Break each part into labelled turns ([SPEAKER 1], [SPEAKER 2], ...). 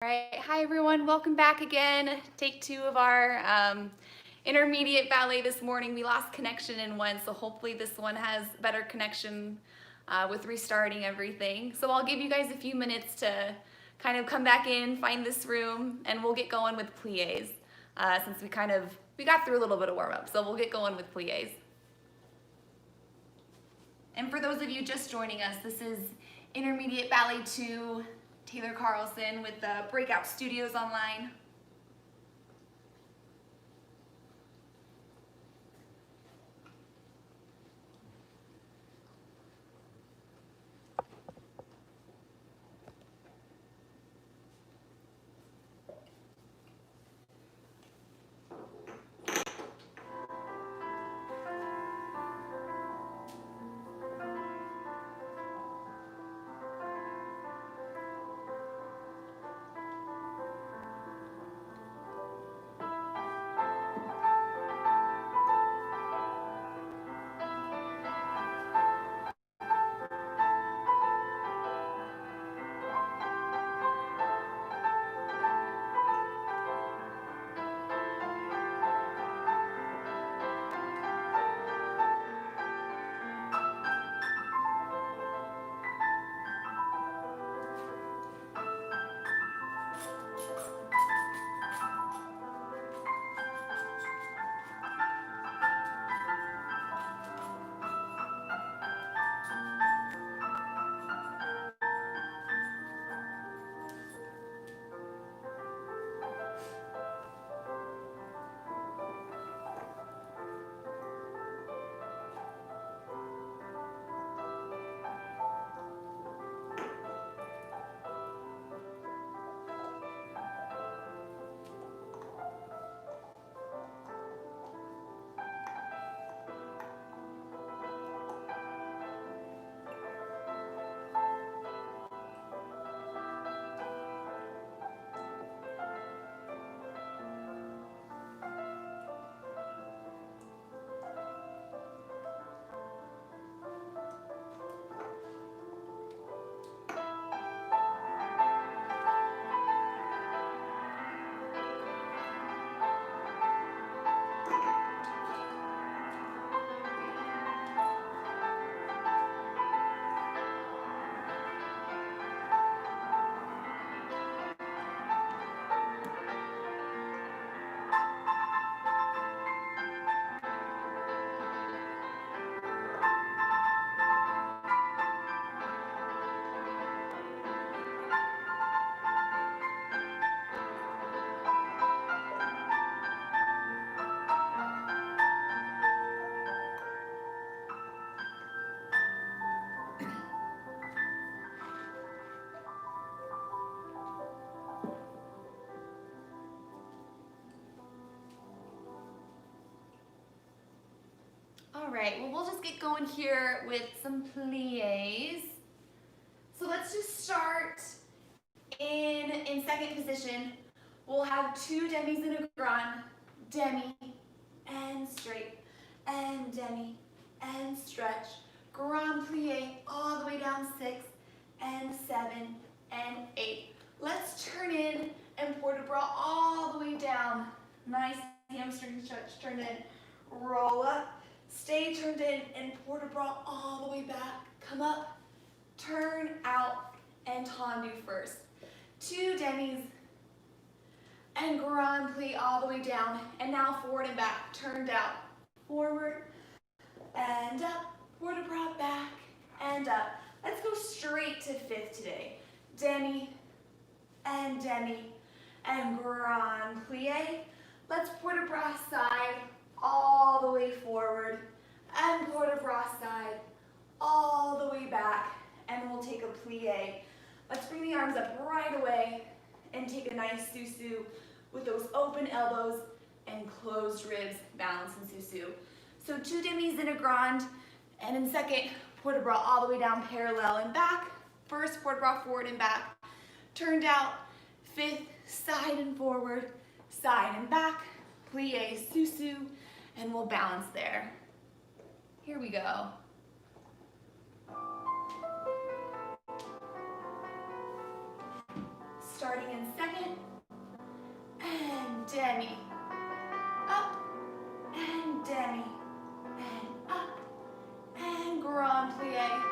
[SPEAKER 1] All right, hi everyone, welcome back again. Take two of our intermediate ballet this morning. We lost connection in one, so hopefully this one has better connection with restarting everything. So I'll give you guys a few minutes to kind of come back in, find this room, and we'll get going with pliés since we got through a little bit of warm up, so we'll get going with pliés. And for those of you just joining us, this is Intermediate Ballet 2, Taylor Carlson with the BreakOut Studios online. All right, well, we'll just get going here with some pliés. So let's just start in second position. We'll have two demis in a grand, demi, and straight, and demi, and stretch, grand plie, all the way down 6, and 7, and 8. Let's turn in and port de bras all the way down. Nice hamstring stretch, turn in, roll up, stay turned in, and port de bras all the way back. Come up, turn out, and tendu first. Two demis, and grand plie all the way down, and now forward and back, turned out, forward, and up, port de bras back, and up. Let's go straight to fifth today. Demi, and grand plie. Let's port de bras side, all the way forward, and port de bras side, all the way back, and we'll take a plie. Let's bring the arms up right away and take a nice susu with those open elbows and closed ribs, balance and susu. So two demis in a grand, and in second, port de bras all the way down, parallel and back. First, port de bras forward and back, turned out. Fifth, side and forward, side and back, plie, susu, and we'll balance there. Here we go. starting in second, and demi, up, and demi, and up, and grand plie,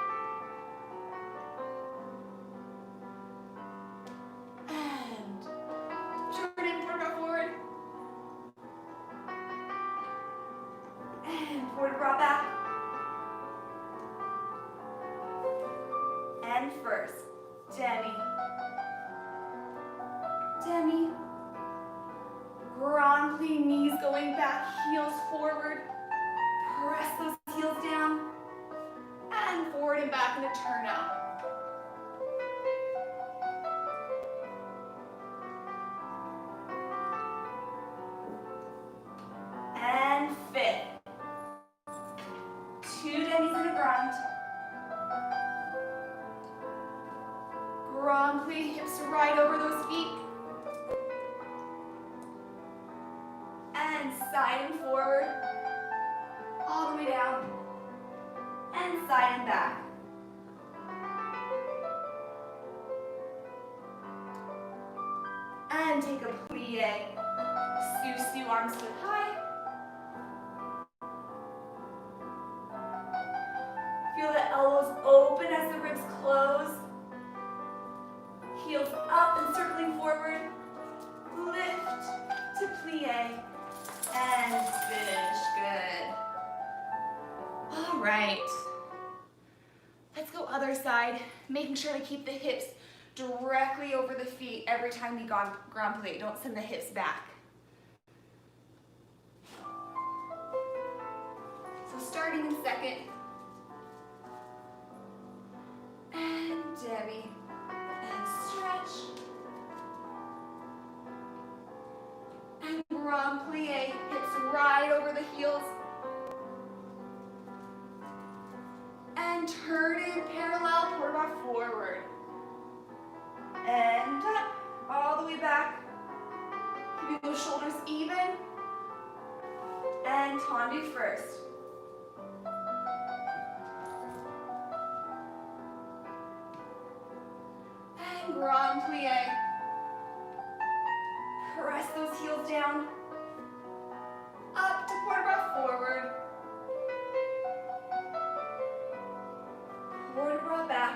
[SPEAKER 1] and turn in, port it forward, and port it back, and first, demi, demi, grand plie, knees going back, heels forward, press those heels down, and forward and back in a turn out. And fifth, 2 demis in a grand. Grand plie, hips right over those feet. And side and forward, all the way down, and side and back. And take a plie, sous-sus, arms foot high. Feel the elbows open as the ribs close. Heels up and circling forward. Lift to plie and finish. Good. All right. Let's go other side, making sure to keep the hips directly over the feet every time we grand plie. Don't send the hips back. So starting in second, and demi, and stretch, and grand plie, hips right over the heels, and turn in parallel, port it forward, and up, all the way back, keeping those shoulders even, and tendu first. And grand plie. Press those heels down, up to port it forward, port it back,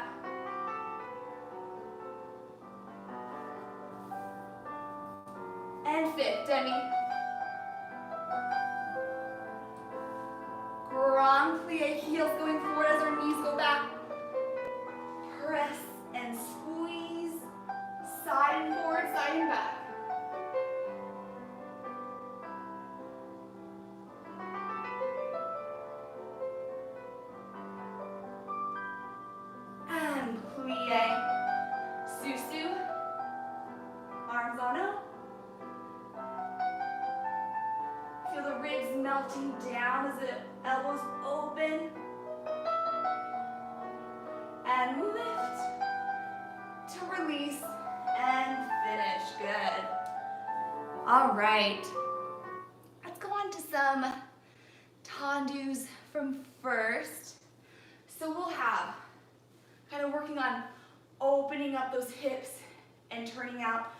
[SPEAKER 1] and fifth, demi. Grand plie, heels going forward as our knees go back. Press and squeeze, side and forward, side and back. And plie, sous-sus, arms on up. Feel the ribs melting down as the elbows open. And lift to release and finish. Good. All right. Let's go on to some tendus from first. So we'll have kind of working on opening up those hips and turning out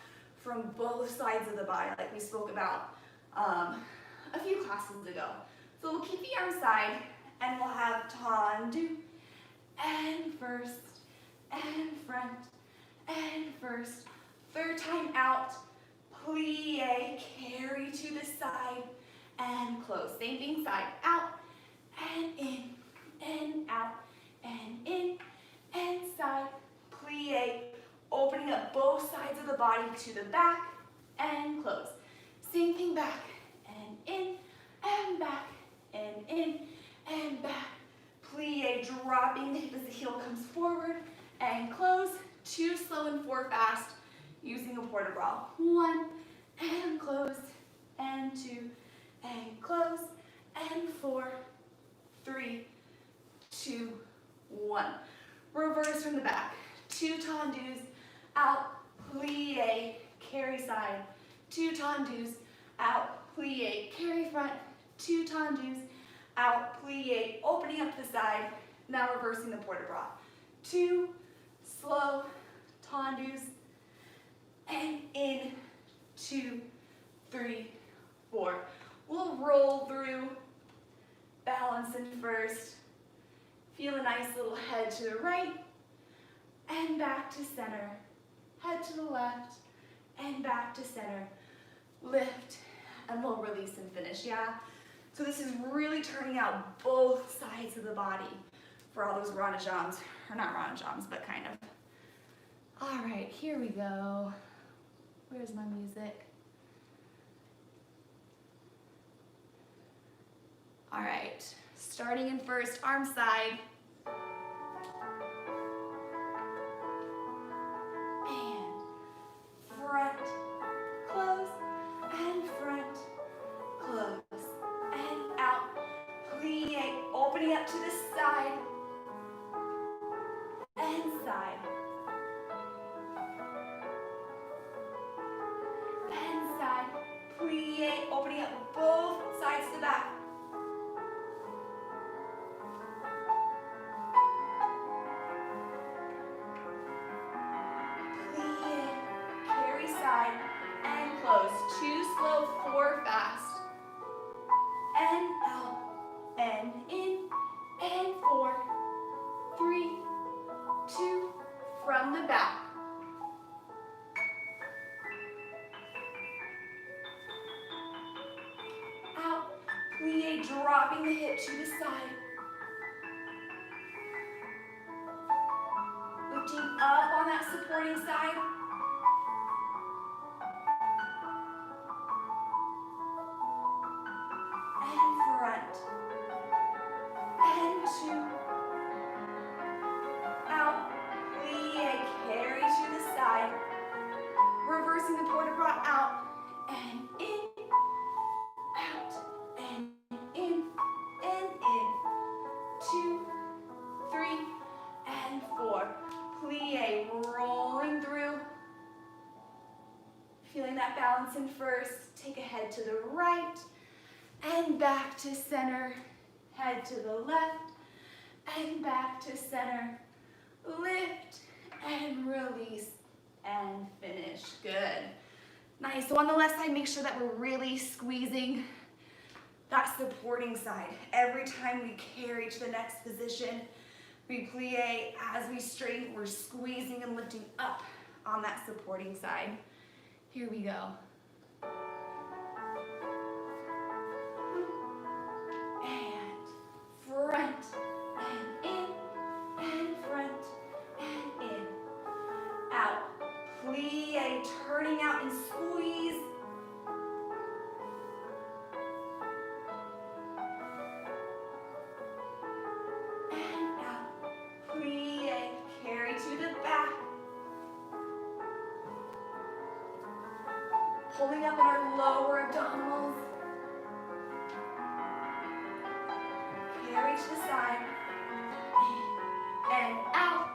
[SPEAKER 1] from both sides of the body like we spoke about a few classes ago. So we'll keep the arm side and we'll have tendu and first and front and first. Third time out, plie, carry to the side and close. Same thing, side out and in and out and in and side, plie, opening up both sides of the body to the back and close. Same thing, back and in and back and in and back. Plie, dropping the hip as the heel comes forward and close. 2 slow and 4 fast using a port de bras. 1 and close and 2 and close and 4, 3, 2, 1. Reverse from the back. 2 tendus, out, plie, carry side. 2 tendus, out, plie, carry front. 2 tendus, out, plie, opening up the side. Now reversing the port de bras. 2 slow tendus and in, 2, 3, 4. We'll roll through, balancing first. Feel a nice little head to the right, and back to center. Head to the left, and back to center. Lift, and we'll release and finish, yeah? So this is really turning out both sides of the body for all those renajams, or not renajams, but kind of. All right, here we go. Where's my music? All right, starting in first, arm side. And front, close, and front, close, and out. Plie, opening up to the side, and side. And side, plie, opening up both sides to the back. And close. 2 slow, 4 fast. And out, and in, and 4, 3, 2, from the back. Out, plie, dropping the hip to the side. Lifting up on that supporting side. And 2, out, plie, carry to the side, reversing the port de bras, out, and in, out, and in, 2, 3, and 4, plie, rolling through, feeling that balance in first, take a head to the right, and back to center, head to the left, and back to center. Lift, and release, and finish. Good. Nice. So on the left side, make sure that we're really squeezing that supporting side. Every time we carry to the next position, we plie, as we straighten, we're squeezing and lifting up on that supporting side. Here we go. Front, and in, and front, and in. Out. Plie, turning out and squeeze. And out. Plie, carry to the back. Pulling up in our lower abdominals. Carry to the side, and out,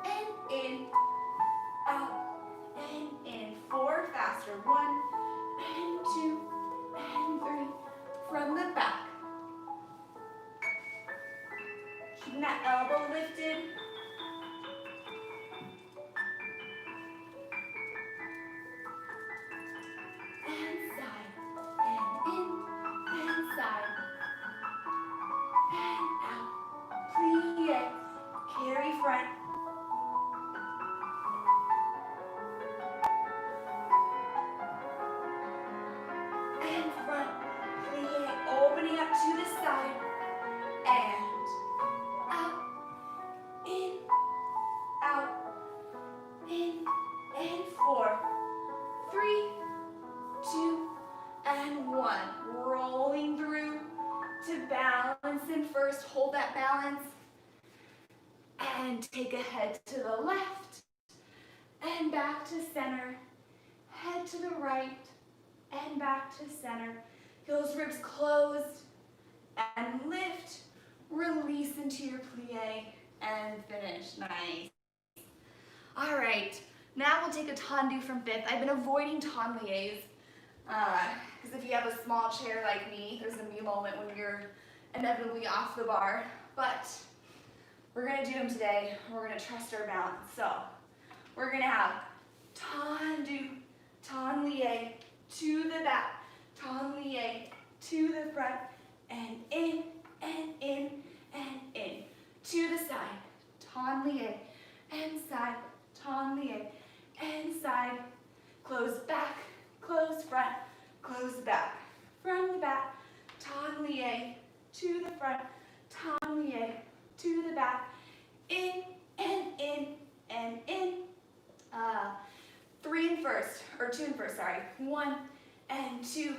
[SPEAKER 1] and in, out, and in. 4 faster. 1, and 2, and 3. From the back. Keeping that elbow lifted. And side, and in, and side. And out, plie, carry front, and front, plie, opening up to the side, and out, in, and 4, 3, 2, and 1, rolling through to balance in first, hold that balance, and take a head to the left, and back to center, head to the right, and back to center. Feel those ribs closed, and lift, release into your plie, and finish. Nice. All right, now we'll take a tendu from 5th. I've been avoiding tendu because if you have a small chair like me, there's going to be a moment when you're inevitably off the bar, but we're going to do them today. We're going to trust our balance. So we're going to have tendu, tendu, to the back, tendu, to the front, and in, and in, and in. To the side, tendu, and side, tendu, and side. Close back, close front, close back. From the back, tendu, to the front, tendu, to the back. In, and in, and in. 3 and first, or 2 and first, sorry. 1 and 2,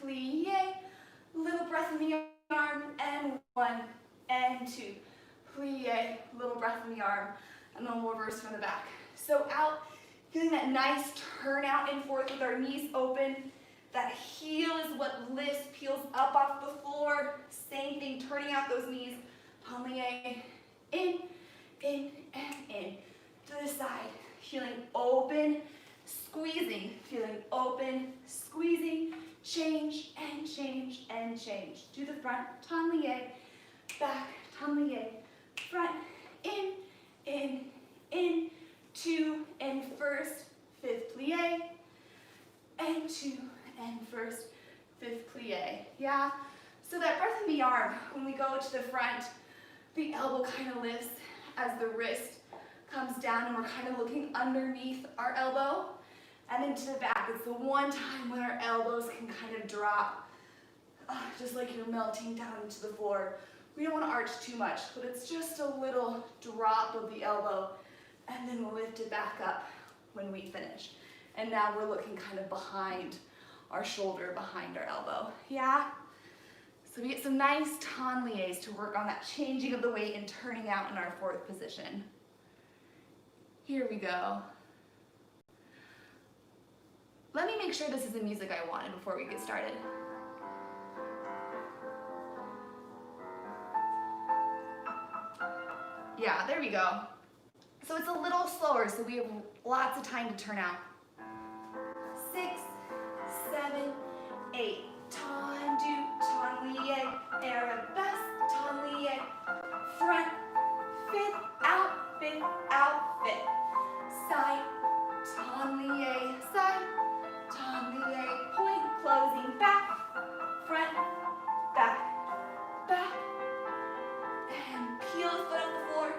[SPEAKER 1] plie. Little breath in the arm, and 1 and 2, plie. Little breath in the arm, and then we'll reverse from the back. So out, feeling that nice turn out and forth with our knees open. That heel is what lifts, peels up off the floor. Same thing, turning out those knees. Plie, in, and in. To the side, feeling open, squeezing, feeling open, squeezing, change, and change, and change. To the front, tendu, back, tendu, front, in, 2 and first, 5th plie, and 2 and first, 5th plie. Yeah? So that breath in the arm, when we go to the front, the elbow kind of lifts as the wrist comes down and we're kind of looking underneath our elbow. And then to the back, it's the one time when our elbows can kind of drop, just like you're melting down into the floor. We don't want to arch too much, but it's just a little drop of the elbow, and then we'll lift it back up when we finish. And now we're looking kind of behind our shoulder, behind our elbow. Yeah? So we get some nice tendu to work on that changing of the weight and turning out in our 4th position. Here we go. Let me make sure this is the music I wanted before we get started. Yeah, there we go. So it's a little slower, so we have lots of time to turn out. 6, 7, 8. Tendu, tendu, arabesque, tendu, front, 5th, out, 5th, out, 5th. Side, tendu, side, tendu, point, closing back, front, back, back, and peel the foot off the floor.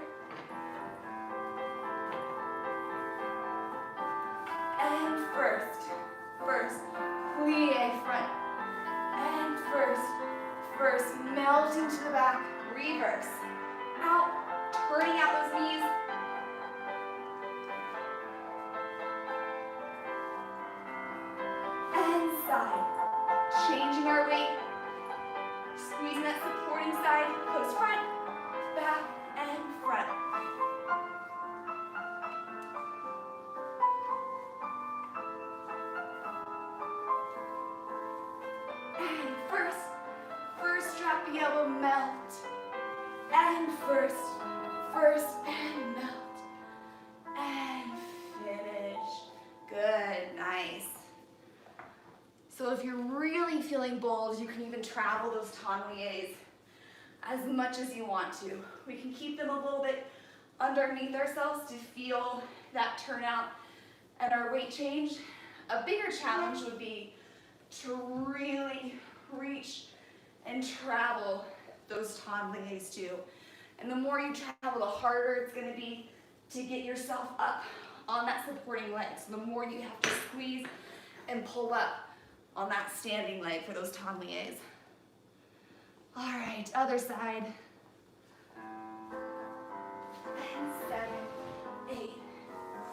[SPEAKER 1] And first, plie front, and first, melting to the back, reverse, out, turning out those knees, and side, changing our weight, squeezing that supporting side, goes front, back, and front. And first drop the elbow, melt. And first, and melt. And finish. Good, nice. So if you're really feeling bold, you can even travel those tendu as much as you want to. We can keep them a little bit underneath ourselves to feel that turnout and our weight change. A bigger challenge would be to really reach and travel those tendu too. And the more you travel, the harder it's going to be to get yourself up on that supporting leg. So the more you have to squeeze and pull up on that standing leg for those tendu. All right, other side. And 7, 8,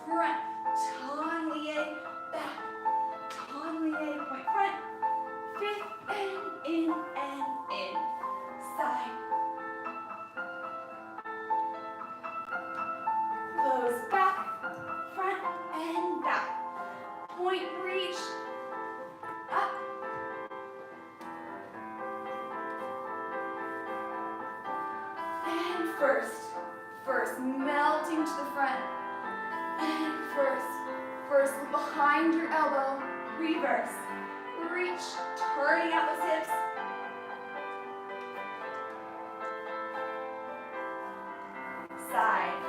[SPEAKER 1] front, tendu, back, tendu, point front, 5th, and in, side. Close back, front, and back. Point, reach, up. And first, melting to the front. And first, behind your elbow, reverse. Reach, turning out those hips. Side.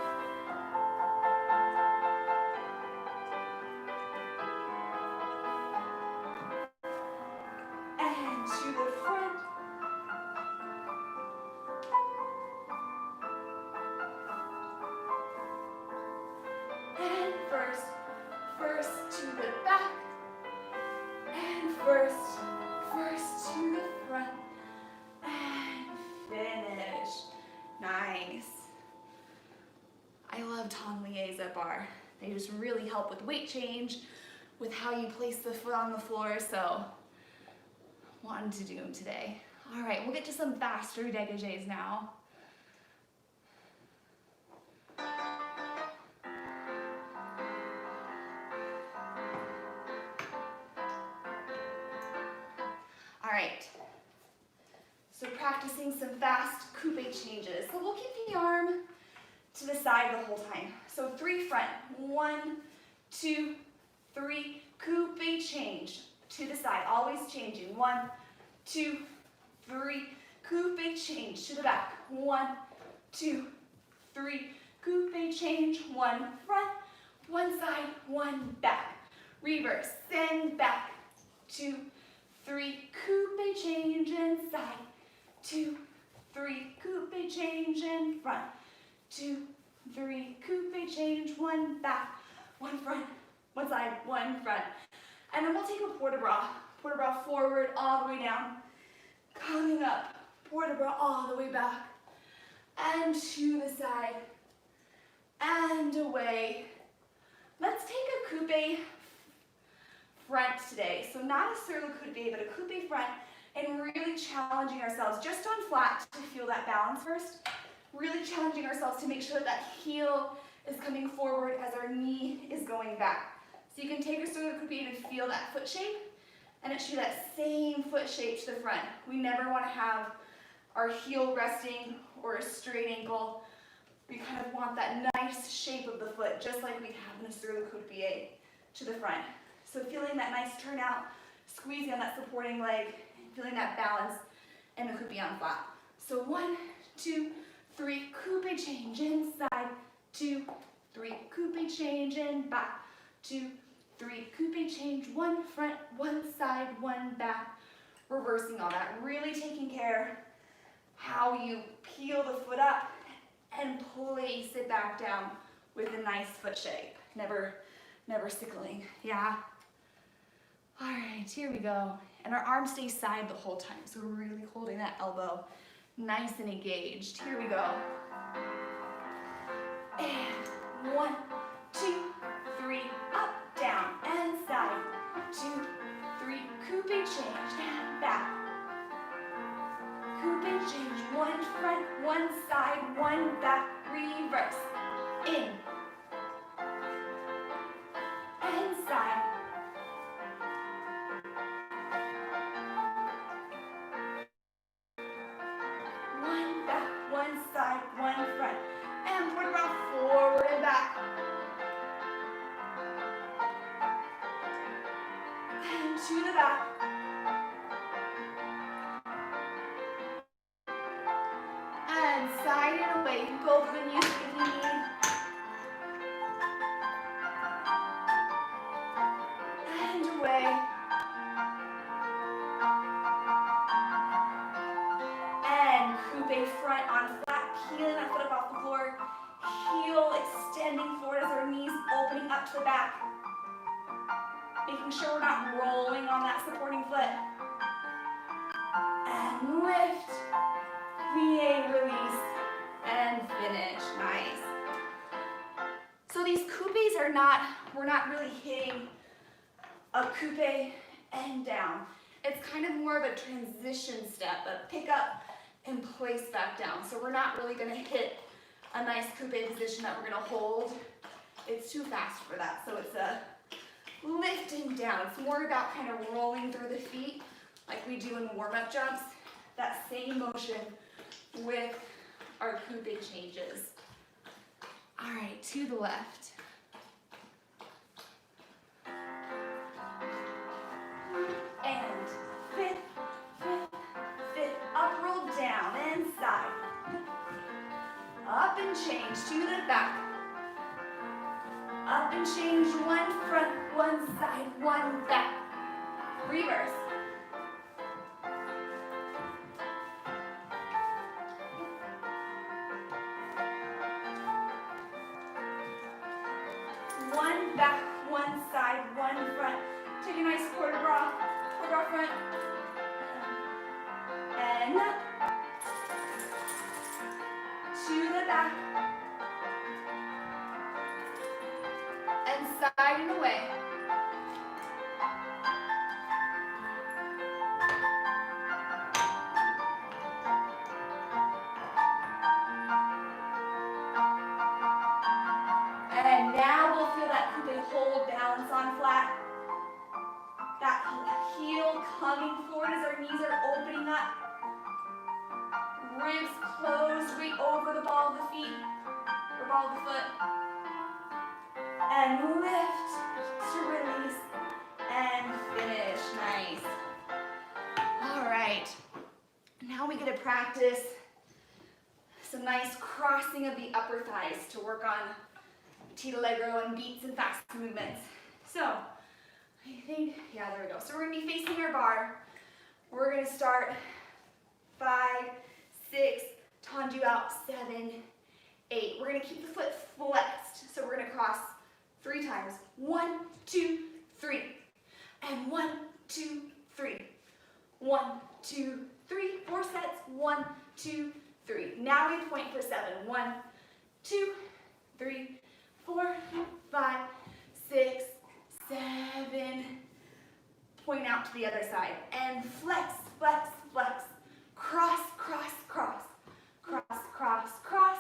[SPEAKER 1] first to the front, and finish. Nice. I love Tongliers at bar. They just really help with weight change, with how you place the foot on the floor, so wanted to do them today. All right, we'll get to some faster dégagés now. All right, so practicing some fast coupe changes. So we'll keep the arm to the side the whole time. So 3 front, 1, 2, 3, coupe change to the side, always changing. 1, 2, 3, coupe change to the back. 1, 2, 3, coupe change. 1 front, 1 side, 1 back. Reverse, send back. 2, 3, coupe change inside. 2, 3, coupe change in front. 2, 3, coupe change. 1 back, 1 front, 1 side, 1 front. And then we'll take a port de bras. Port de bras forward, all the way down. Coming up, port de bras all the way back. And to the side. And away. Let's take a coupe front today. So not a circle coupe, but a coupe front. And really challenging ourselves just on flat to feel that balance first. Really challenging ourselves to make sure that that heel is coming forward as our knee is going back. So you can take a circle coupe and feel that foot shape, and it should be that same foot shape to the front. We never want to have our heel resting or a straight ankle. We kind of want that nice shape of the foot, just like we have in a circle coupe to the front. So feeling that nice turnout, squeezing on that supporting leg, feeling that balance in the coupe on flat. So 1, 2, 3, coupe change inside. 2, 3, coupe change in back. 2, 3, coupe change. 1 front, 1 side, 1 back. Reversing all that, really taking care how you peel the foot up and place it back down with a nice foot shape. Never sickling, yeah? All right, here we go. And our arm stays side the whole time, so we're really holding that elbow nice and engaged. Here we go. And 1, 2, 3, up, down, and side. 2, 3, coupe change, and back. Coupe change, 1 front, 1 side, 1 back, reverse. In. And side. To the back. And side and away. You can go over the music if you need. And away. And coupe front on flat, peeling that foot up off the floor. Heel extending forward as our knees opening up to the back. Making sure we're not rolling on that supporting foot. And lift, plie, release, and finish. Nice. So these coupes are we're not really hitting a coupe and down. It's kind of more of a transition step, a pick up and place back down. So we're not really gonna hit a nice coupe position that we're gonna hold. It's too fast for that, so it's a lifting down. It's more about kind of rolling through the feet like we do in warm-up jumps. That same motion with our coupe changes. All right, to the left. And fifth, up, roll down, and side. Up and change to the back. Up and change, 1 front, 1 side, 1 back. Reverse. One back, 1 side, 1 front. Take a nice port de bras That heel coming forward as our knees are opening up. Ribs closed right over the ball of the feet, or ball of the foot. And lift to release and finish. Nice. All right. Now we get to practice some nice crossing of the upper thighs to work on Tita Allegro and beats and fast movements. So, I think, yeah, there we go. So we're going to be facing our bar. We're going to start 5, 6, tendu out, 7, 8. We're going to keep the foot flexed. So we're going to cross 3 times. 1, 2, 3. And 1, 2, 3. 1, 2, 3. 4 sets. 1, 2, 3. Now we point for 7. 1, 2, 3, 4, 5, 6, 7. Point out to the other side. And flex, flex, flex. Cross, cross, cross. Cross, cross, cross.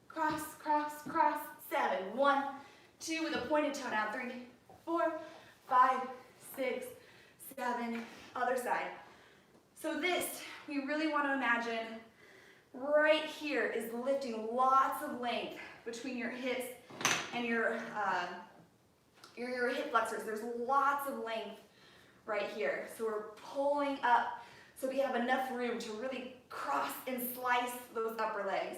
[SPEAKER 1] Cross, cross, cross. 7. 1, 2 with a pointed toe down. 3, 4, 5, 6, 7. Other side. So this, we really want to imagine right here is lifting lots of length between your hips and your hip flexors. There's lots of length right here. So we're pulling up so we have enough room to really cross and slice those upper legs.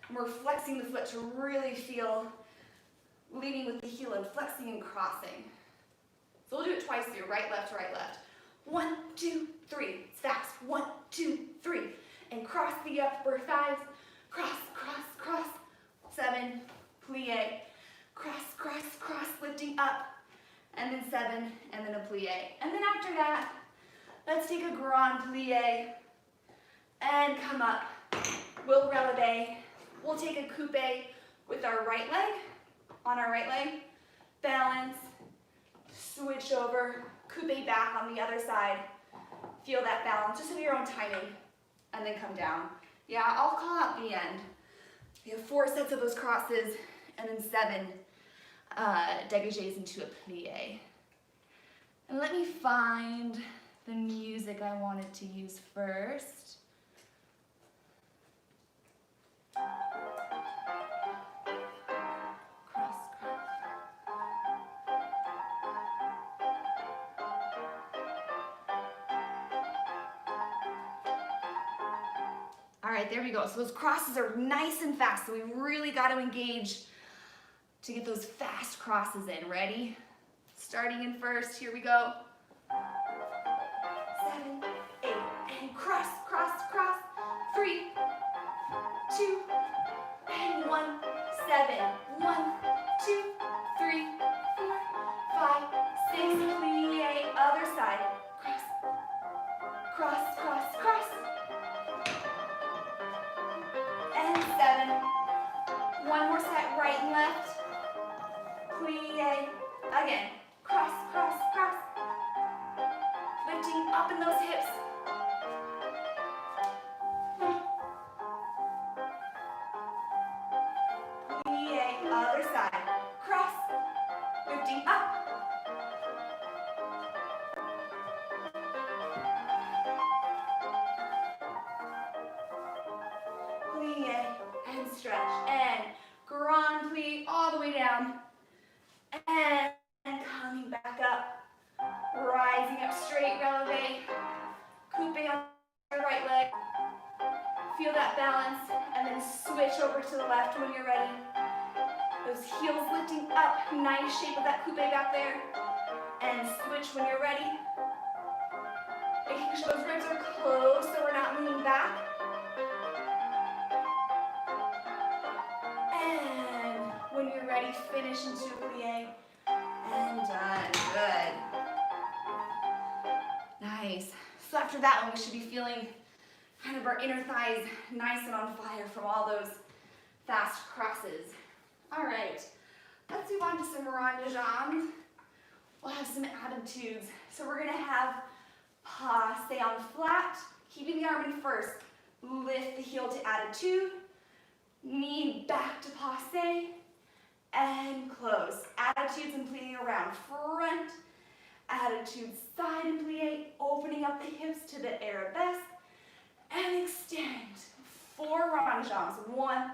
[SPEAKER 1] And we're flexing the foot to really feel leading with the heel and flexing and crossing. So we'll do it twice here, right, left, right, left. 1, 2, 3. It's fast. 1, 2, 3. And cross the upper thighs. Cross, cross, cross. 7, plie. Cross, cross, cross, lifting up. And then 7, and then a plie. And then after that, let's take a grand plie and come up. We'll releve. We'll take a coupe with our right leg, on our right leg. Balance, switch over, coupe back on the other side. Feel that balance, just in your own timing. And then come down. Yeah, I'll call out the end. We have 4 sets of those crosses, and then 7 dégagés into a plie. And let me find the music I wanted to use first. Cross, cross. All right, there we go. So those crosses are nice and fast, so we really got to engage to get those fast crosses in. Ready? Starting in first, here we go. 7, 8, and cross, cross, cross. 3, 2, and 1, 7. 1, 2, 3, 4, 5, 6, plie, other side. Cross, cross, cross, cross. And 7. 1 more set, right and left. Plie. Again. Cross, cross, cross. Lifting up in those hips. Plie. Other side. Cross. Lifting up. Plie. And stretch. And grand plie all the way down. And coming back up. Rising up straight, releve. Couping on the right leg. Feel that balance. And then switch over to the left when you're ready. Those heels lifting up. Nice shape of that coupe back there. And switch when you're ready. Making sure those ribs are closed so we're not leaning back. And when you're ready, finish into a plie. And done. Good. Nice. So after that one, we should be feeling kind of our inner thighs nice and on fire from all those fast crosses. All right. Let's move on to some rond de jambes. We'll have some attitudes. So we're going to have pas, stay on flat, keeping the arm in first. Lift the heel to attitude. Knee back to passe. And close. Attitudes and plie around. Front, attitude side and plie, opening up the hips to the arabesque, and extend. 4 rond jambs, 1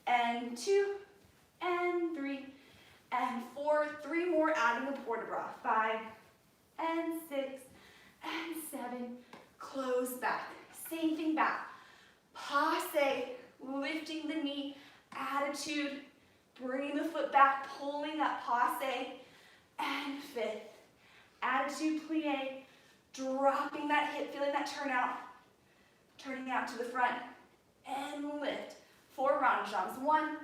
[SPEAKER 1] and 2 and 3 and 4, 3 more, adding the port de bras, 5 and 6 and 7, close back, same thing back, passe, lifting the knee, attitude, bringing the foot back, pulling up, passe, and 5th, attitude plie, dropping that hip, feeling that turning out to the front, and lift, 4 rond jambs, 1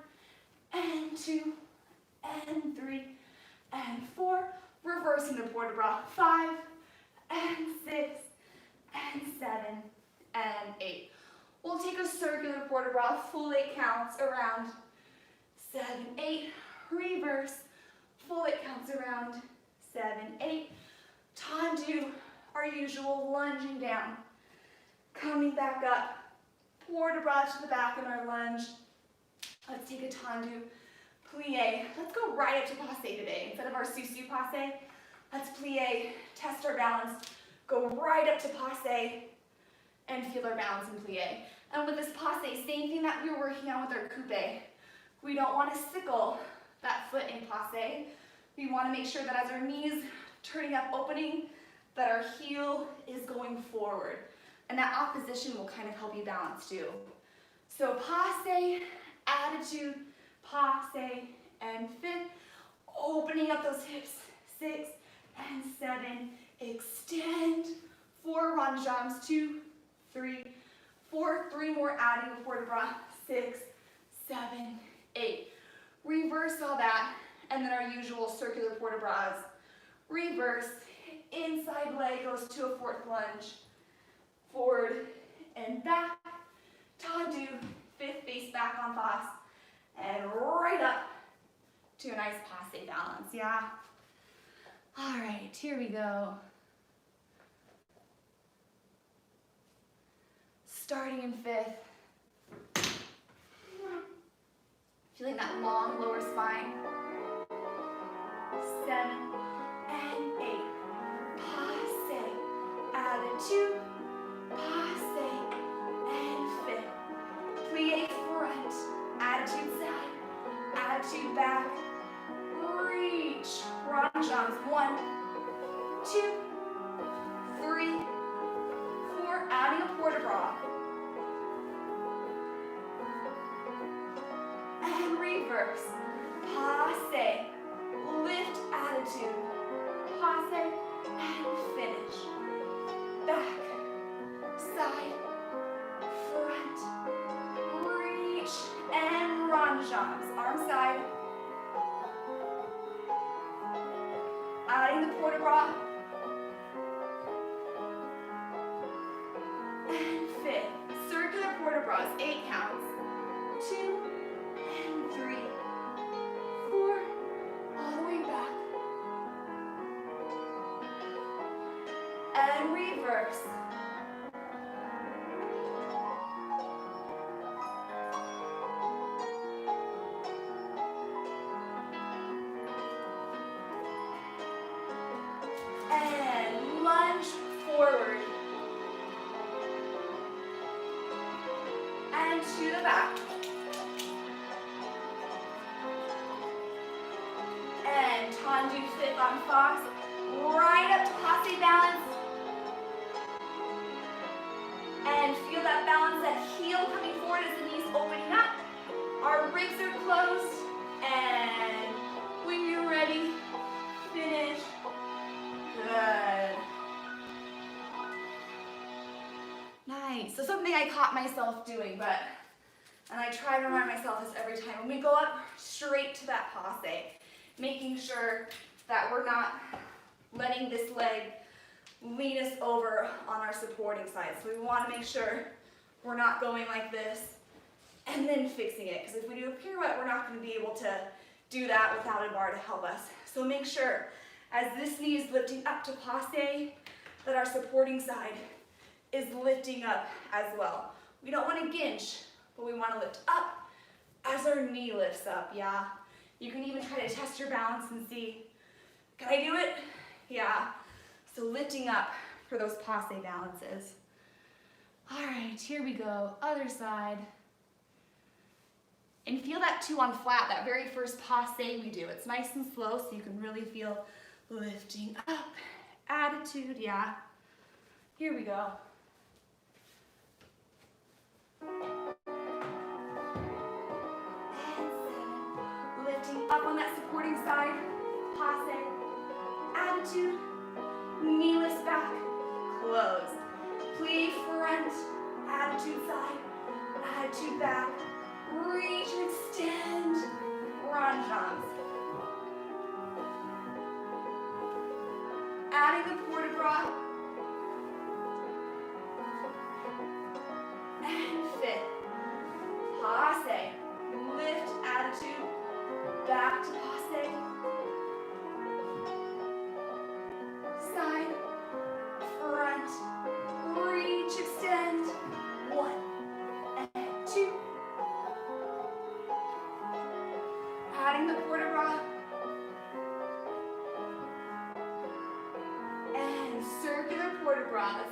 [SPEAKER 1] and 2 and 3 and 4, reversing the port de bras, 5 and 6 and 7 and 8. We'll take a circular port de bras, full 8 counts around 7, 8, reverse, full 8 counts around 7, 8. Tendu, our usual lunging down, coming back up, port de bras to the back in our lunge. Let's take a tendu plie. Let's go right up to passe today. Instead of our susu passe, let's plie, test our balance, go right up to passe, and feel our balance in plie. And with this passe, same thing that we were working on with our coupe. We don't want to sickle that foot in passe. We want to make sure that as our knees turning up, opening, that our heel is going forward. And that opposition will kind of help you balance too. So passe, attitude, passe, and 5th, opening up those hips, 6 and 7, extend, 4 rond jambs, 2, 3, 4, 3 more, adding a port de bras, 6, 7, 8. Reverse all that, and then our usual circular port de bras. Reverse, inside leg goes to a 4th lunge, forward and back, tendu, 5th face back on passe, and right up to a nice passe balance, yeah? All right, here we go. Starting in 5th. Feeling that long lower spine. 7 and 8. Passe, attitude, passe, and 5th. Plie front, attitude side, attitude back. Reach, rond jambs, 1, 2, 3, 4, adding a port de bras. And reverse, passe, lift attitude, passe, and finish. Back, side, front, reach, and rond jambs, arm side. Adding the port de bras. And 5th, circular port de bras, 8 counts. 2 and 3, 4, all the way back. And reverse. And lunge forward. And to the back. And tendu 5th on passe. Right up to passe balance. And feel that balance, that heel coming forward as the knees opening up. Our ribs are closed. And when you're ready, finish. Good. Nice. So something I caught myself doing, and I try to remind myself this every time. When we go up, straight to that passe, making sure that we're not letting this leg lean us over on our supporting side. So we want to make sure we're not going like this and then fixing it. Because if we do a pirouette, we're not going to be able to do that without a bar to help us. So make sure, as this knee is lifting up to passe, that our supporting side is lifting up as well. We don't want to ginch, but we want to lift up as our knee lifts up, yeah? You can even try to test your balance and see, can I do it? Yeah. So lifting up for those passe balances. All right, here we go, other side. And feel that too on flat, that very first passe we do. It's nice and slow so you can really feel lifting up. Attitude, yeah. Here we go. And 7. Lifting up on that supporting side. Passe. Attitude. Knee lifts back. Close. Plie front. Attitude side. Attitude back. Reach and extend. Run jumps. Adding the port de bras. And 5th. Passe. Lift attitude. Back to passe. Side. Front. Reach, extend. 1 and 2. Adding the port de bras. And circular port de bras.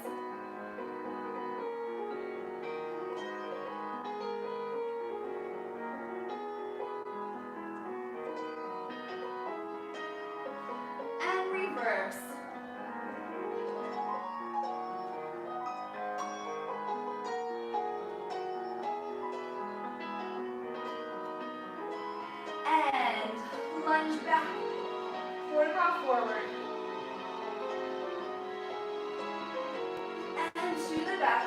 [SPEAKER 1] And reverse. And lunge back, port de bras forward. And to the back.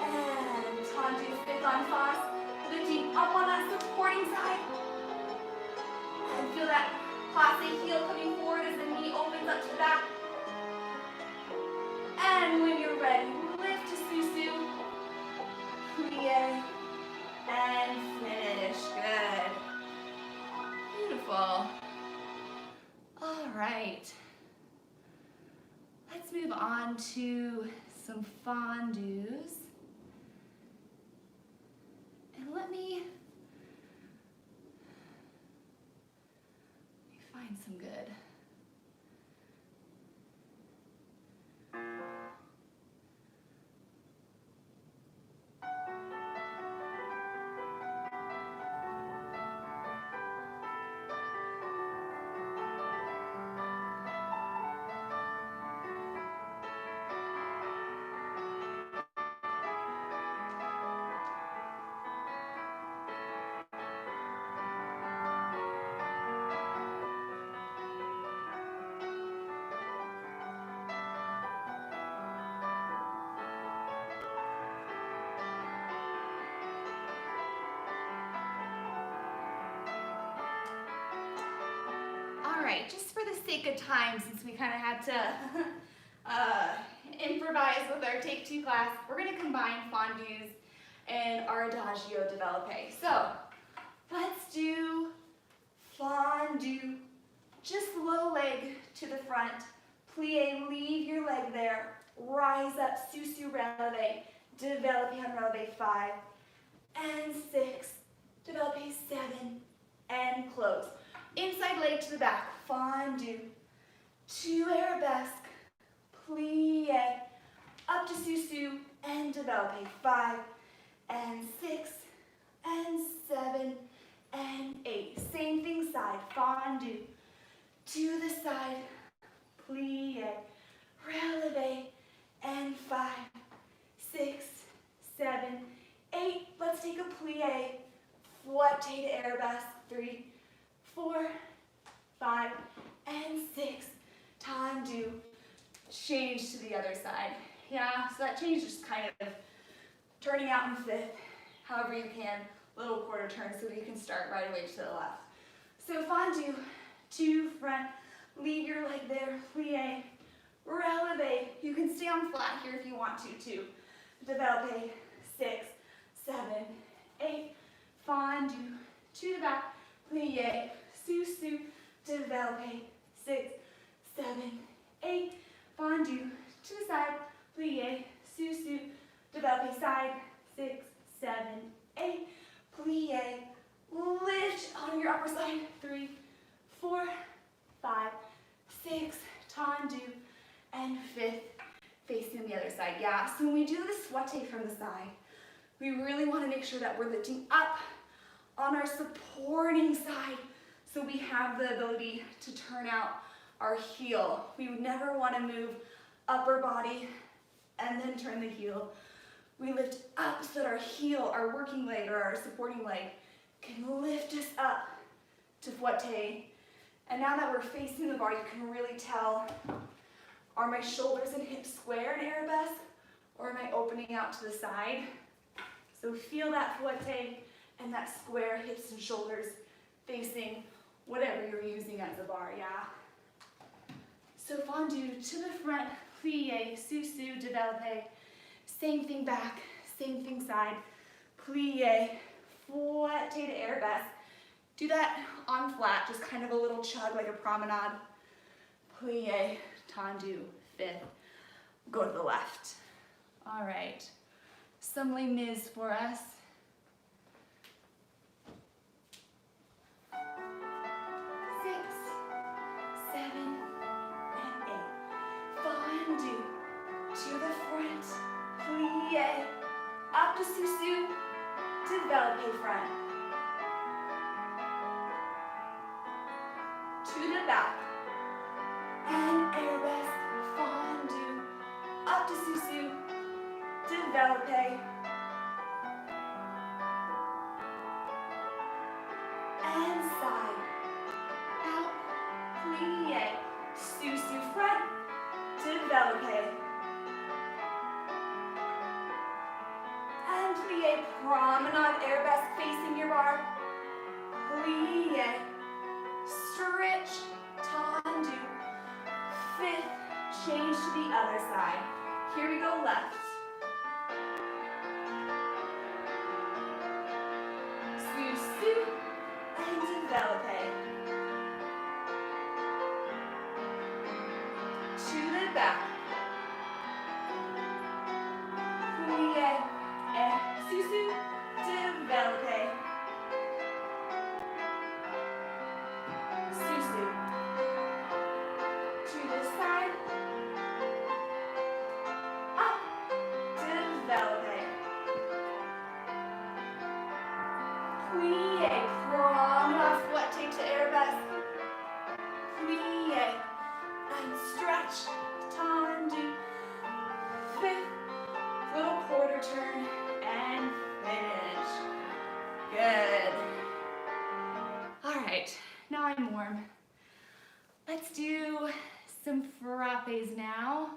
[SPEAKER 1] And tendu 5th en face, lifting up on that supporting side. And feel that passe heel coming forward as the knee opens up to the back. And when you're ready, lift to susu, plie, and finish. Good. Beautiful. All right. Let's move on to some fondus. And let me find some good. All right, just for the sake of time, since we kind of had to improvise with our Take 2 class, we're going to combine fondus and our Adagio Developpe. So let's do fondu, just low leg to the front, plie, leave your leg there, rise up, susu releve, developpe on releve 5, and 6, developpe 7, and close. Inside leg to the back, fondu, to arabesque, plie, up to susu, and developpe 5, and 6, and 7, and 8. Same thing side, fondu, to the side, plie, releve, and 5, 6, 7, 8. Let's take a plie, fouette to arabesque, 3, 4, 5, and 6. Tendu. Change to the other side. Yeah, so that change is just kind of turning out in 5th, however you can, little quarter turn so that you can start right away to the left. So fondu, to front, leave your leg there, plie, releve. You can stay on flat here if you want to too. Developpe, 6, 7, 8, fondu, to the back, plie, susu, developpe, 6, 7, 8, fondu, to the side, plie, susu, developpe side, 6, 7, 8, plie, lift on your upper side, 3, 4, 5, 6, tendu, and 5th, facing the other side. Yeah, so when we do the souté from the side, we really want to make sure that we're lifting up on our supporting side so we have the ability to turn out our heel. We would never want to move upper body and then turn the heel. We lift up so that our heel, our working leg or our supporting leg can lift us up to fouetté. And now that we're facing the bar, you can really tell, are my shoulders and hips square in arabesque or am I opening out to the side? So feel that fouetté and that square hips and shoulders facing whatever you're using as a bar, yeah? So fondue to the front, plie, sous-sus, développé. Same thing back, same thing side. Plie, fouetté to arabesque. Do that on flat, just kind of a little chug like a promenade. Plie, tendu, 5th. Go to the left. All right, some Les Mis for us. 6, 7, and 8. Fondue to the front, plie, up to sous-sus, développé front. To the back, and arabesque, fondue, up to sous-sus, développé, and side, out, plie, sous-sus front, développé, and plie, promenade, arabesque facing your bar, plie, stretch, tendu, 5th, change to the other side. Here we go, left. Sous-sus, and développé. To the back. Plie, et sous-sus, développé. Sous-sus. To the side. Up, développé. Plie, promenade, fouetté to arabesque. Plie, and stretch, tendu, 5th, little quarter turn, and finish. Good. All right, now I'm warm. Let's do some frappes now.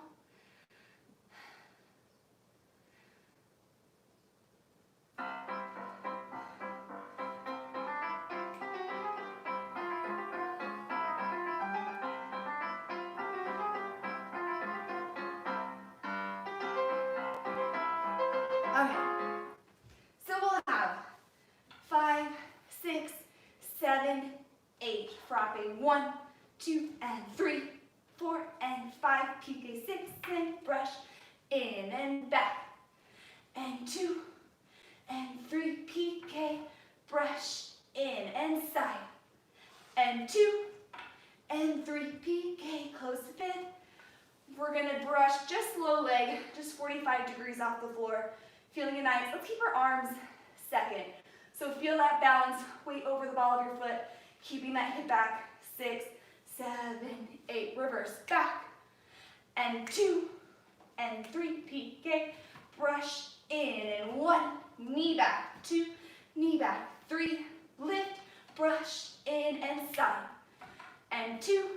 [SPEAKER 1] Okay, so we'll have 5, 6, 7, 8 frappe. 1, 2, and 3, 4, and 5. Pique 6 and brush in and back. And 2, and 3. Pique, brush in and side. And 2, and 3. Pique, close to 5th. We're gonna brush just low leg, just 45 degrees off the floor. Feeling it nice. Let's keep our arms second. So feel that balance, weight over the ball of your foot, keeping that hip back. 6, 7, 8, reverse, back. And 2, and 3, pique, brush in, and 1, knee back, 2, knee back, 3, lift, brush in, and side. And 2,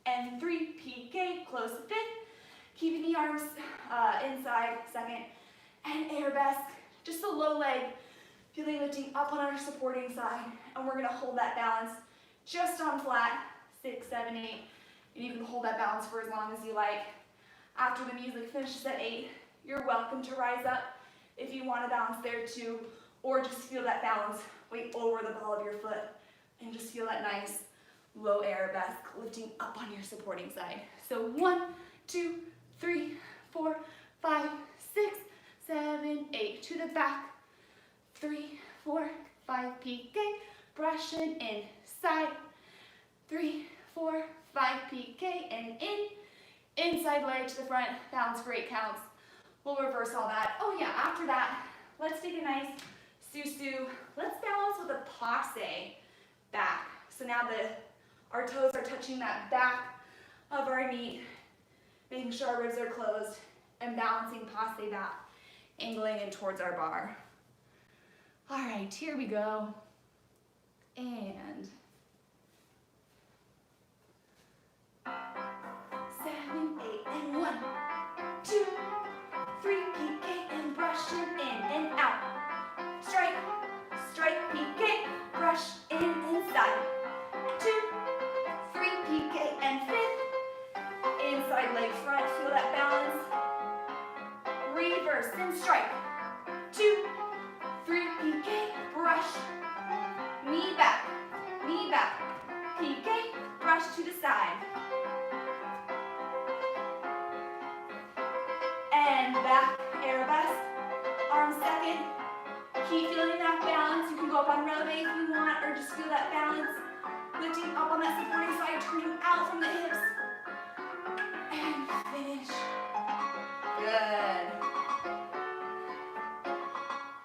[SPEAKER 1] and 3, pique, close to 5th, keeping the arms inside, second. And arabesque, just a low leg, feeling lifting up on our supporting side. And we're gonna hold that balance just on flat, 6, 7, 8. And you can hold that balance for as long as you like. After the music finishes at 8, you're welcome to rise up if you want to balance there too, or just feel that balance, weight over the ball of your foot, and just feel that nice low arabesque lifting up on your supporting side. So 1, 2, 3, 4, 5, 6, 7, 8, to the back, 3, 4, 5, pique, brushing in, side, 3, 4, 5 PK and in. Inside leg to the front, balance for 8 counts. We'll reverse all that. Oh yeah, after that, let's take a nice susu. Let's balance with a passe back. So now our toes are touching that back of our knee, making sure our ribs are closed, and balancing passe back, angling in towards our bar. All right, here we go. And 7, 8, and 1, 2, 3, PK, and brush it in and out. Strike, strike, PK, brush in inside. 2, 3, PK, and 5th. Inside leg front, feel that balance. Reverse and strike. 2, 3, PK, brush. Knee back, PK, brush to the side. And back, arabesque, arm second. Keep feeling that balance. You can go up on releve if you want, or just feel that balance. Lifting up on that supporting side, turning out from the hips. And finish. Good.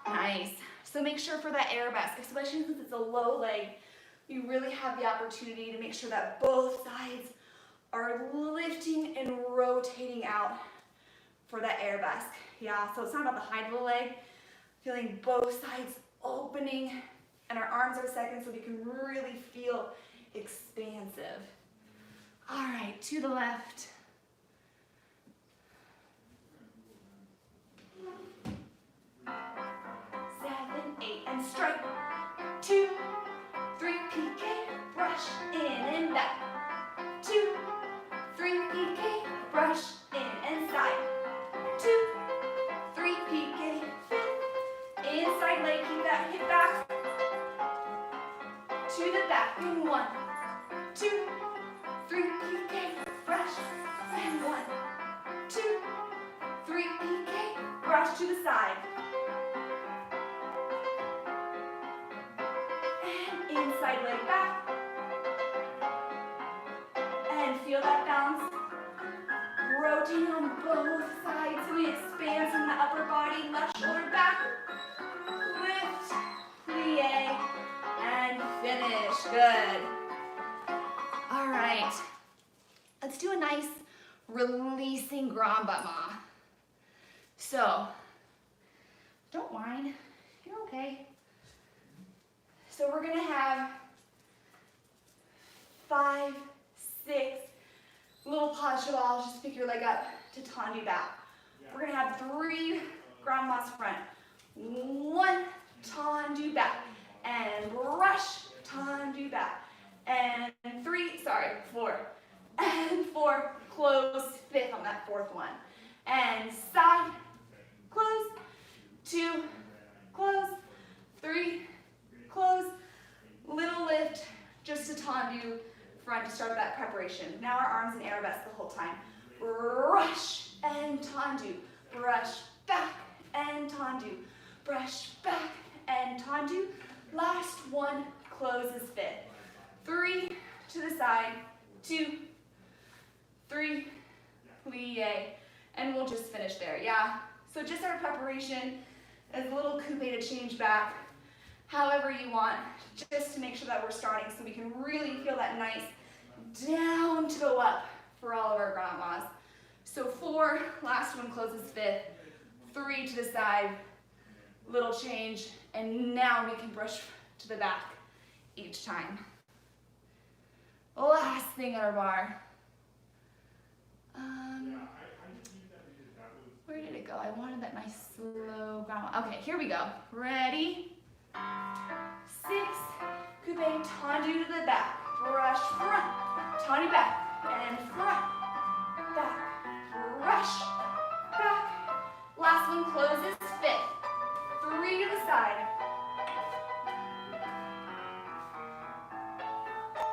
[SPEAKER 1] Nice. So make sure for that arabesque, especially since it's a low leg, you really have the opportunity to make sure that both sides are lifting and rotating out for that arabesque. Yeah, so it's not about the height of the leg, feeling both sides opening, and our arms are second so we can really feel expansive. All right, to the left. And strike. 2, 3, PK, brush in and back. 2, 3, PK, brush in and side. 2, 3, PK, 5th. Inside leg, keep that hip back. To the back in 1, 2, 3, PK, brush, and 1, 2, 3, PK, brush to the side. Inside leg back, and feel that balance, rotating on both sides, so we expand from the upper body, left shoulder back, lift, plie, and finish, good. All right, let's do a nice releasing grand battement. So, don't whine, you're okay. So we're gonna have 5, 6 little pas de cheval. Just pick your leg up to tendu back. We're gonna have 3 grand mas front. 1, tendu back, and brush, tendu back, and 4, and 4, close, 5th on that 4th one, and side, close, 2, close, 3, close, little lift, just to tendu front to start that preparation. Now our arms in arabesque the whole time. Brush and tendu, brush back and tendu, brush back and tendu. Last one, closes 5th. 3 to the side, 2, 3, plie, and we'll just finish there, yeah? So just our preparation is a little coupe to change back, however you want, just to make sure that we're starting so we can really feel that nice down to go up for all of our grand mas. So 4, last one closes 5th, 3 to the side, little change, and now we can brush to the back each time. Last thing on our bar. Where did it go? I wanted that nice slow grand mas. Okay, here we go. Ready? 6, coupe, tendu to the back, brush front, tendu back, and front, back, brush, back. Last one closes 5th, 3 to the side,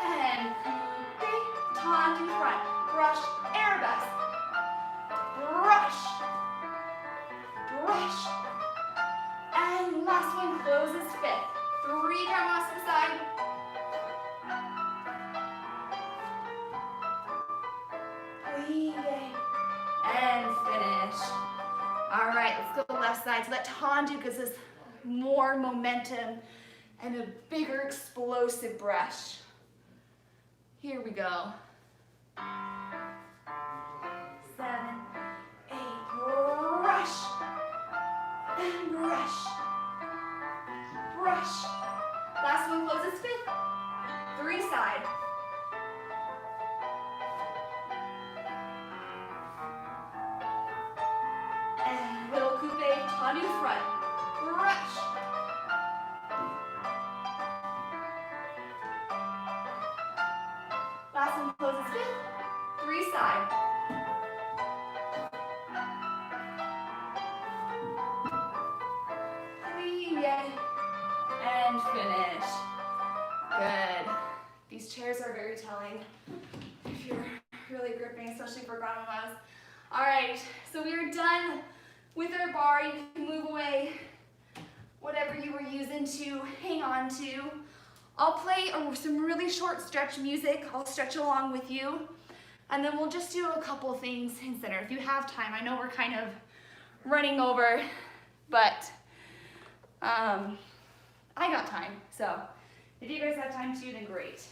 [SPEAKER 1] and coupe, tendu front, brush, arabesque, brush, brush, and last one closes 5th. 3 grand mas to the side. All right, let's go to the left side. So that tendu gives us more momentum and a bigger explosive brush. Here we go. 7, 8, brush, and brush, brush. Last one closes 5th. 3 side. And little coupe, tendu front, brush. Last one closes 5th. 3 side. And finish. Good. These chairs are very telling if you're really gripping, especially for grandmas. All right, so we are done with our bar. You can move away whatever you were using to hang on to. I'll play some really short stretch music. I'll stretch along with you. And then we'll just do a couple things in center if you have time. I know we're kind of running over, but I got time, so if you guys have time too, then great.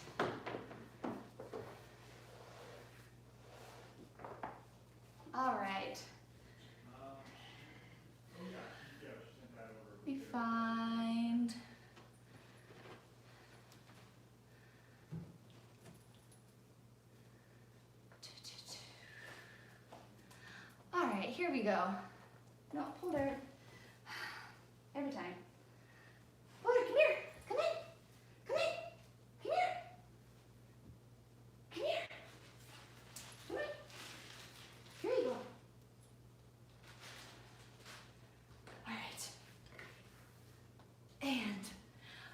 [SPEAKER 1] All right. Let me find. All right, here we go. No, pull there. Every time. Come here, come in, come in, come here, come here, come in, here you go. All right, and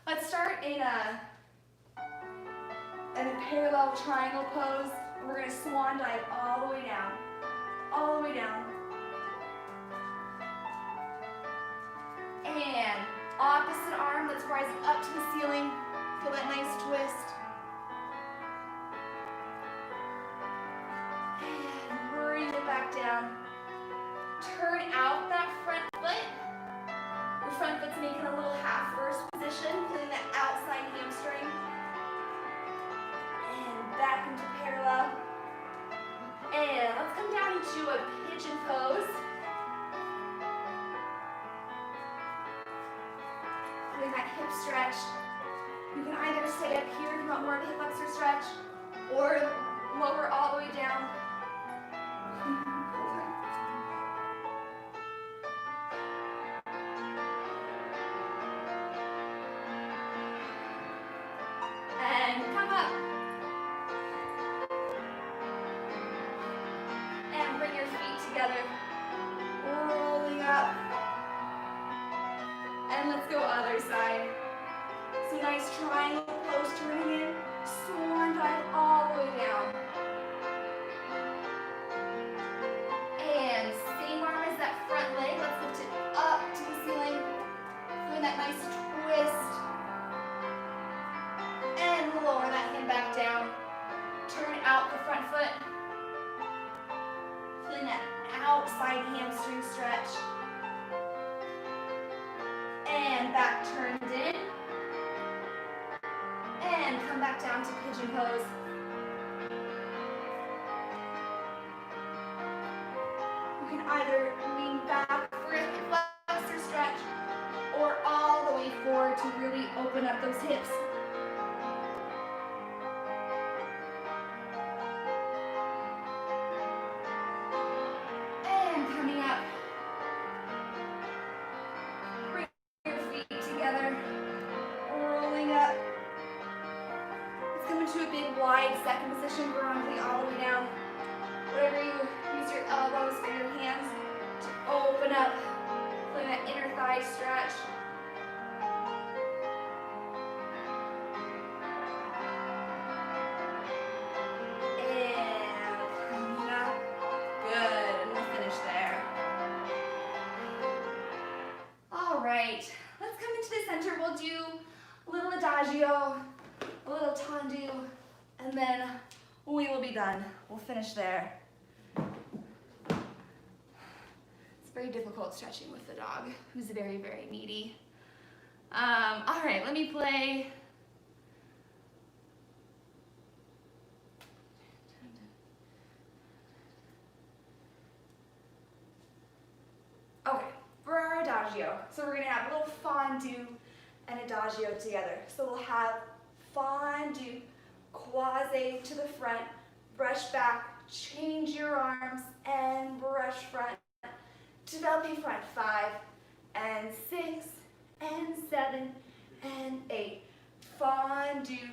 [SPEAKER 1] let's start in a parallel triangle pose. We're gonna swan dive all the way down, all the way down, and opposite arm, let's rise up to the ceiling. Feel that nice twist. And bring it back down. Turn out that front foot. Your front foot's making a little half first position, feeling that outside hamstring. And back into parallel. And let's come down into a pigeon pose. That hip stretch. You can either stay up here if you want more of a hip flexor stretch, or lower all the way down. And come up. And bring your feet together. Rolling up. And let's go other side. So nice triangle pose, turning in, swan dive all the way down. And same arm as that front leg, let's lift it up to the ceiling. Doing that nice twist. And lower that hand back down. Turn out the front foot. Feeling that outside hamstring stretch. And back turned in. And come back down to pigeon pose. You can either lean back for a hip flexor stretch or all the way forward to really open up those hips. And coming up. To a big wide second position, vertically all the way down. Whatever you use your elbows or your hands to open up, feeling that inner thigh stretch. And coming up. Good, and we'll finish there. All right, let's come into the center. We'll do a little adagio, a little tendu, and then we will be done. We'll finish there. very difficult stretching with the dog, who's very, very needy. All right, let me play. Okay, for our adagio, so we're gonna have a little fondue and adagio together. So we'll have fondue, quasi to the front, brush back, change your arms, and brush front. Developing front, 5 and 6 and 7 and 8. Fondue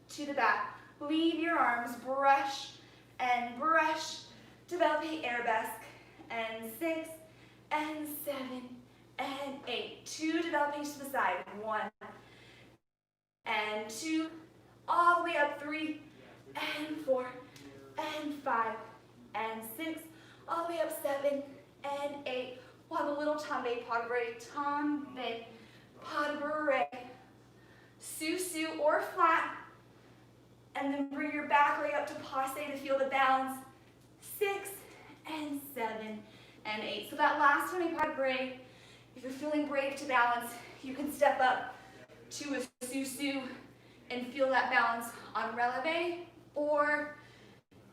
[SPEAKER 1] to the back. Leave your arms, brush and brush. Developing arabesque and 6 and 7 and 8. 2 developing to the side. 1 and 2. All the way up. 3 and 4 and 5 and 6. All the way up. 7 and 8. We'll have a little tombe pas de bourrée, sous-sus or flat, and then bring your back leg up to passe to feel the balance. 6 and 7 and 8. So that last tombe pas de bourrée, if you're feeling brave to balance, you can step up to a sous-sus and feel that balance on releve, or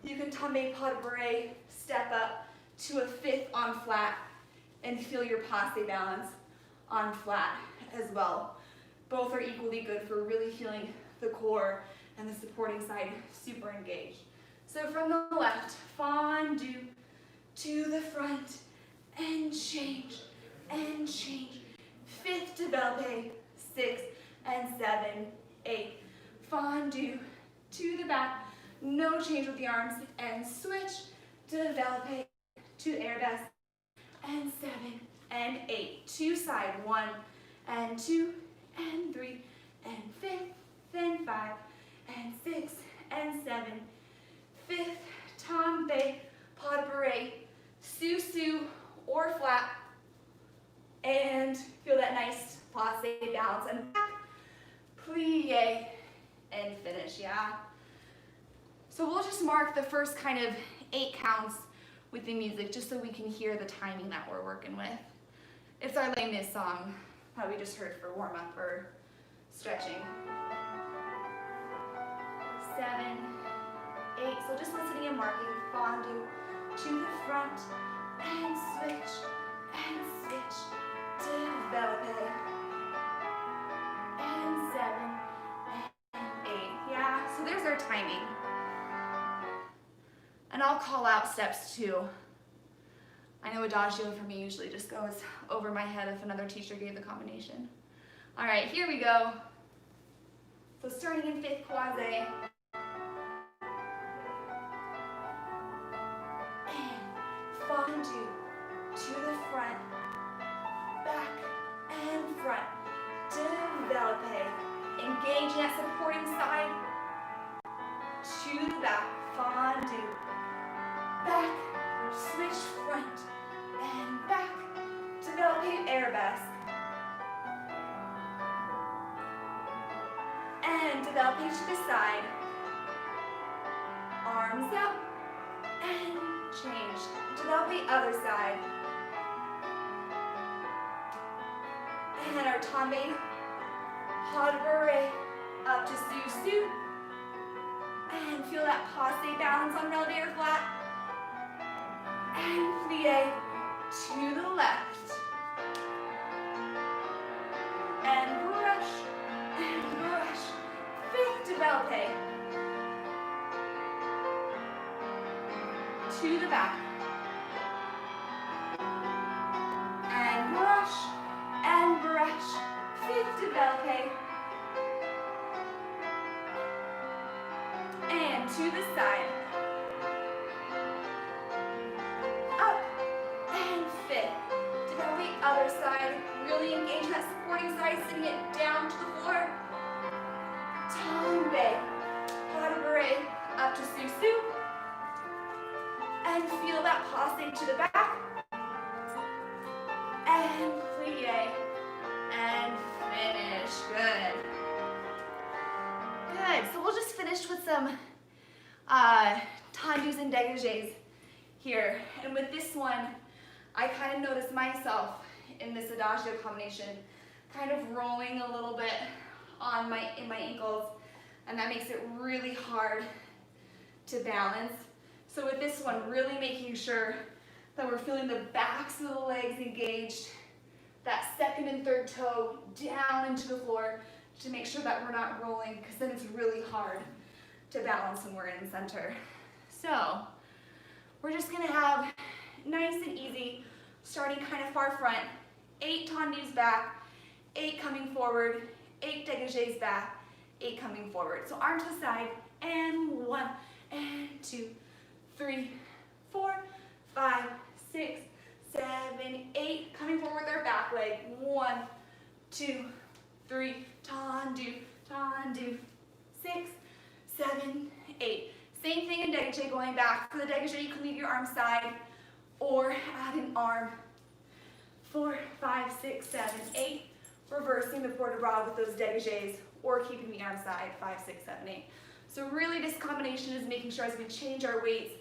[SPEAKER 1] you can tombe pas de bourrée, step up to a 5th on flat and feel your passe balance on flat as well. Both are equally good for really feeling the core and the supporting side super engaged. So from the left, fondue to the front and change and change. 5th developpe, 6 and 7, 8. Fondue to the back, no change with the arms, and switch, developpe to arabesque, and 7 and 8. 2 side, 1 and 2 and 3 and 5th and 5 and 6 and 7. 5th, tombe pas de bourrée, sous-sus or flat, and feel that nice passe balance and back, plie, and finish, yeah? So we'll just mark the first kind of 8 counts with the music just so we can hear the timing that we're working with. It's our Les Mis song that we just heard for warm-up or stretching. 7, 8, so just listening and marking, fondue to the front, and switch, developpe, and 7, and 8, yeah, so there's our timing. And I'll call out steps too. I know adagio for me usually just goes over my head if another teacher gave the combination. All right, here we go. So starting in 5th quasi. And fondue to the front, back and front. Developpe. Engaging that supporting side to the back. Fondue. Back, switch front, and back, developing arabesque, and developing to the side, arms out, and change, developing other side, and our tombe pas de bourrée, up to sous-sus, and feel that passe balance on releve or flat, and plie to the left, and brush, 5th developpe, to the back, and brush, 5th developpe, and to the side, up, and 5th, develop the other side, really engage that supporting side, sitting it down to the floor, tombe, pas de bourrée, up to sous-sus, and feel that passe to the back, and plie, and finish, good. Good, so we'll just finish with some tendus and dégagés here. And with this one, I kind of notice myself in this adagio combination kind of rolling a little bit in my ankles, and that makes it really hard to balance. So with this one, really making sure that we're feeling the backs of the legs engaged, that second and third toe down into the floor to make sure that we're not rolling, because then it's really hard to balance when we're in center. So we're just gonna have nice and easy, starting kind of far front, 8 tendus back, 8 coming forward, 8 dégagés back, 8 coming forward. So arm to the side, and 1, and 2, 3, 4, 5, 6, 7, 8. Coming forward with our back leg. 1, 2, 3, tendu, tendu. 6, 7, 8. Same thing in dégagé, going back. For the dégagé, you can leave your arm side or add an arm. 4, 5, 6, 7, 8. Reversing the port de bras with those dégagés or keeping the arm side. 5, 6, 7, 8. So really this combination is making sure as we change our weights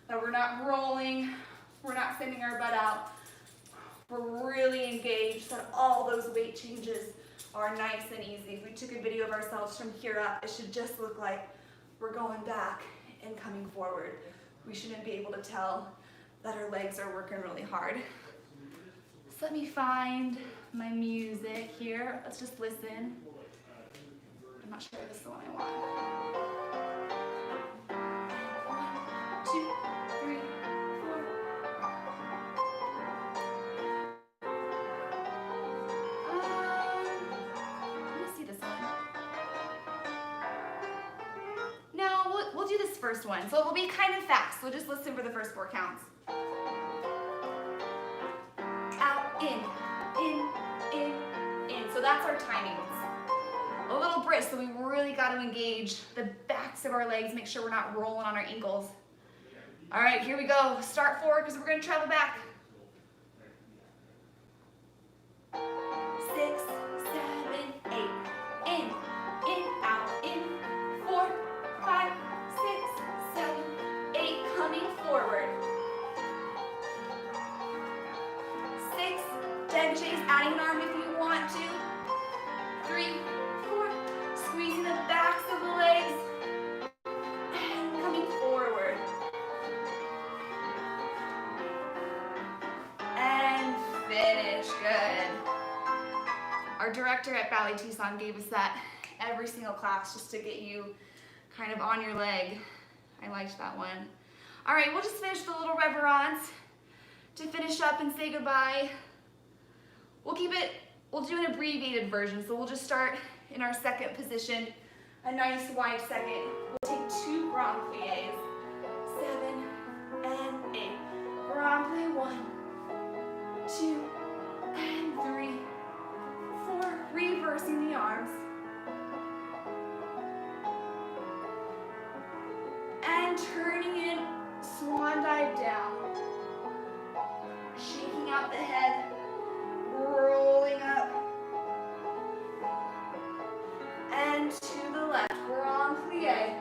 [SPEAKER 1] that we're not rolling, we're not sending our butt out. We're really engaged, that all those weight changes are nice and easy. If we took a video of ourselves from here up, it should just look like we're going back and coming forward. We shouldn't be able to tell that our legs are working really hard. So let me find my music here. Let's just listen. I'm not sure if this is the one I want. 1, 2, 3, 4. Let me see this one. No, we'll do this first one. So it will be kind of fast. So just listen for the first 4 counts. Out, in, in. So that's our timings. A little brisk, so we really got to engage the backs of our legs, make sure we're not rolling on our ankles. All right, here we go. Start forward because we're going to travel back. 6, 7, 8. In, out, in. 4, 5, 6, 7, 8. Coming forward. 6, dégagés, adding an arm if you want to. 3, 4, squeezing the backs of the legs. And coming forward. And finish, good. Our director at Ballet Tucson gave us that every single class just to get you kind of on your leg. I liked that one. All right, we'll just finish the little reverence to finish up and say goodbye. We'll do an abbreviated version, so we'll just start in our second position, a nice wide second. We'll take 2 grand pliés, 7 and 8. Grand plie, 1, 2, and 3, 4. Reversing the arms. And turning in, swan dive down. Shaking out the head. Rolling up and to the left, grand plie,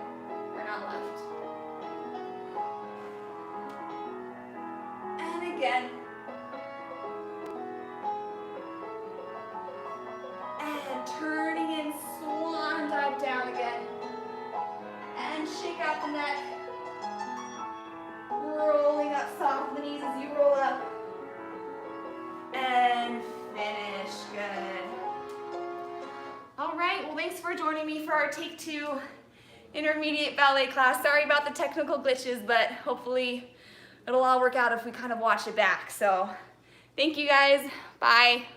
[SPEAKER 1] or not left, and again, and turning in, swan dive down again, and shake out the neck, rolling up, soften the knees as you roll up, and finish, good. All right, well thanks for joining me for our Take 2 intermediate ballet class. Sorry about the technical glitches, but hopefully it'll all work out if we kind of watch it back. So thank you guys, bye.